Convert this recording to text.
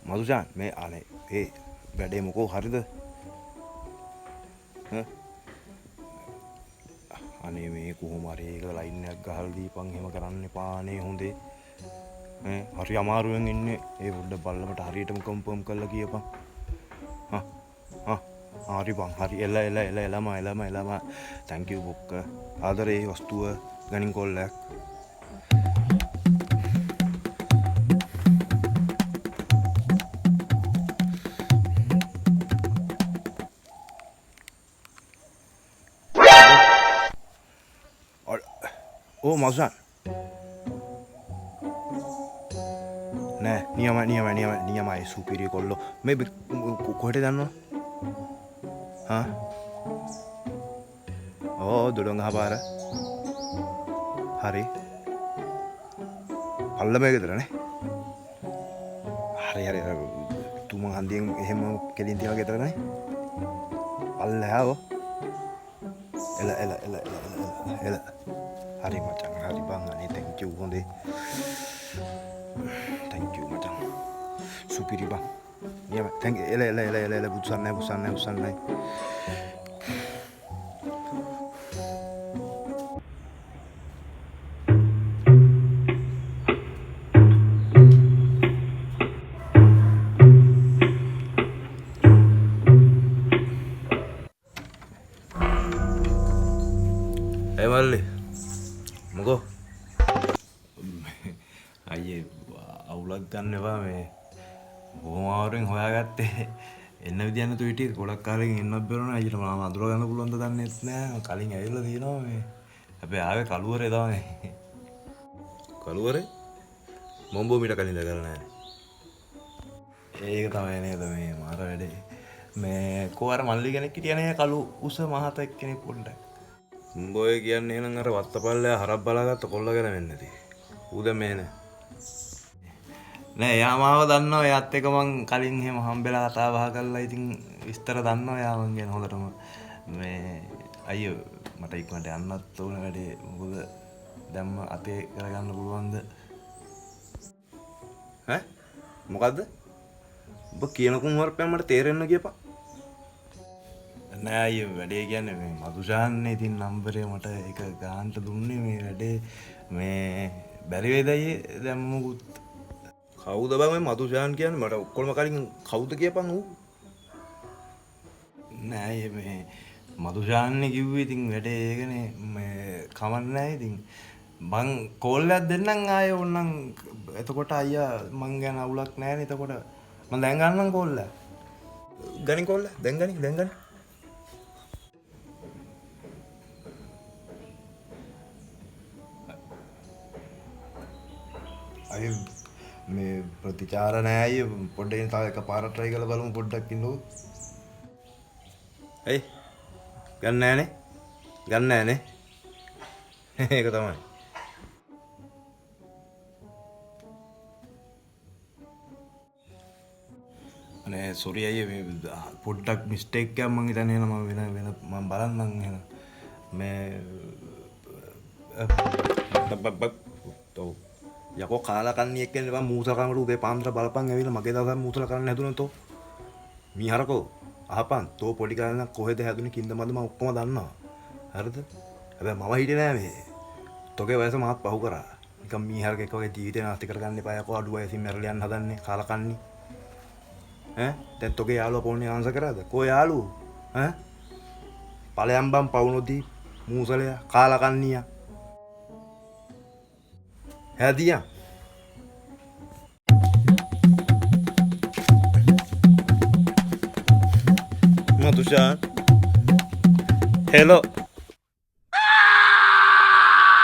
මදුෂාන් මේ අනේ ඒ වැඩේ මොකෝ හරිද? අනේ මේ කොහොම හරි ඒක ලයින් එකක් ගහලා දීපන් එහෙම කරන්න එපානේ හොඳේ. හරි අමාරුවෙන් ඉන්නේ. ඒ පොඩ්ඩක් බල්ලමට හරියටම කන්ෆර්ම් කරලා කියපන්. හරි බං හරි එළම thank you බොක්ක. ආදරේ වස්තුව ගනින් කොල්ලක්. Oh මදුෂාන් නෑ නියමයි සුපිරිය කොල්ලෝ මේ කොහෙට දන්නව දොඩොංගහ පාර හරි පල්ලම ගෙදරනේ හරි තුම හන්දියෙන් එහෙම කෙලින් තියලා ගෙදරනේ පල්ලෑවෝ එල හරි මචං හරි බං අනේ thank you හොඳේ thank you මචං සුපිරි බං නියම thank you එල බුසන්නයි මල්ලි මොකෝ අයියේ අවුලක් ගන්න එපා මේ බොහොම ආවරෙන් හොයාගත්තේ එන්න විදියක් නැතුව හිටියේ ගොඩක් කාලෙකින් එන්නත් බැරුණා අයියට මම අඳුර ගන්න පුළුවන්ද දන්නේත් නෑ කලින් ඇවිල්ලා තියෙනවා මේ හැබැයි ආවේ කළුවරේ තමයි කළුවරේ මොම්බෝ මීට කලින් දැකලා නෑ ඒක තමයි නේද මේ මාර වැඩේ මේ කොහර මල්ලි කෙනෙක් හිටියනේ කළු උස මහතෙක් කෙනෙක් පොඩ්ඩක් උඹෝය කියන්නේ එහෙනම් අර වත්තපල්ලේ හරක් බලාගත්ත කොල්ල ගැන වෙන්නේ නැති. ඌ දැන් මේ නෑ එයා මාව දන්නවා එයාත් එක මං කලින් එහෙම හම්බෙලා කතා බහ කරලා ඉතින් විස්තර දන්නවා එයා මං ගැන හොඳටම මේ අයියෝ මට ඉක්මනට යන්නත් ඕන වැඩේ මොකද දැම්ම අතේ කරගන්න පුළුවන්ද මොකද්ද ඔබ කියන කුමාරපෑ මට තේරෙන්න කියපන් නෑ අයියෝ වැඩේ කියන්නේ මේ මදුෂාන්නේ ඉතින් නම්බරේ මට එක ගාන්ට දුන්නේ මේ වැඩේ මේ බැරි වේද අයියේ දැන් මොකුත් කවුද බං මේ මදුෂාන් කියන්නේ මට ඔක්කොම කලින් කවුද කියපන් ඌ නෑ අයියේ මේ මදුෂාන්නේ කිව්වේ ඉතින් වැඩේ ඒකනේ මේ කමක් නෑ ඉතින් මං කෝල් එකක් දෙන්නම් ආයේ ඕන්නම් එතකොට අයියා මං ගැන අවුලක් නෑනේ එතකොට මං දැන් ගන්නම් කෝල් එක ගනින් කෝල් එක දැන් ගනින් අය මේ ප්‍රතිචාර නෑ අය පොඩ්ඩකින් තව එකපාරක් try කරලා බලමු පොඩ්ඩක් ඉන්නකෝ. ඇයි? ගන්න නෑනේ. ඒක තමයි. අනේ sorry අය මේ පොඩ්ඩක් mistake එකක් මං හිතන්නේ නම වෙන මම බලන්නම් එහෙනම් මේ යකෝ කාලා කන්නියෙක් කියන්නේ බං මූසල කනකට උදේ පාන්දර බලපන් ඇවිල්ලා මගේ දවසක් මූසල කරන්න හැදුණා තෝ මීහරකෝ අහපන් තෝ පොඩි කාලේ කොහෙද හැදුනේ කින්ද මන්ද මම ඔක්කොම දන්නවා හරිද හැබැයි මම හිටියේ නෑ මේ තෝගේ වයස මාත් පහු කරා නිකන් මීහරකෙක් වගේ ජීවිතේ නාස්ති කරගන්න එපා යකෝ අඩු වයසින් මැරලා යන්න හදන්නේ කාලා කන්නි දැන් තෝගේ යාළුවා ෆෝන් එක ආන්සර් කරාද කෝ යාළුවෝ ඵලයන් බම් පවුනොදී මූසලයා කාලා කන්නියා Hadiah. Madushan. Hello.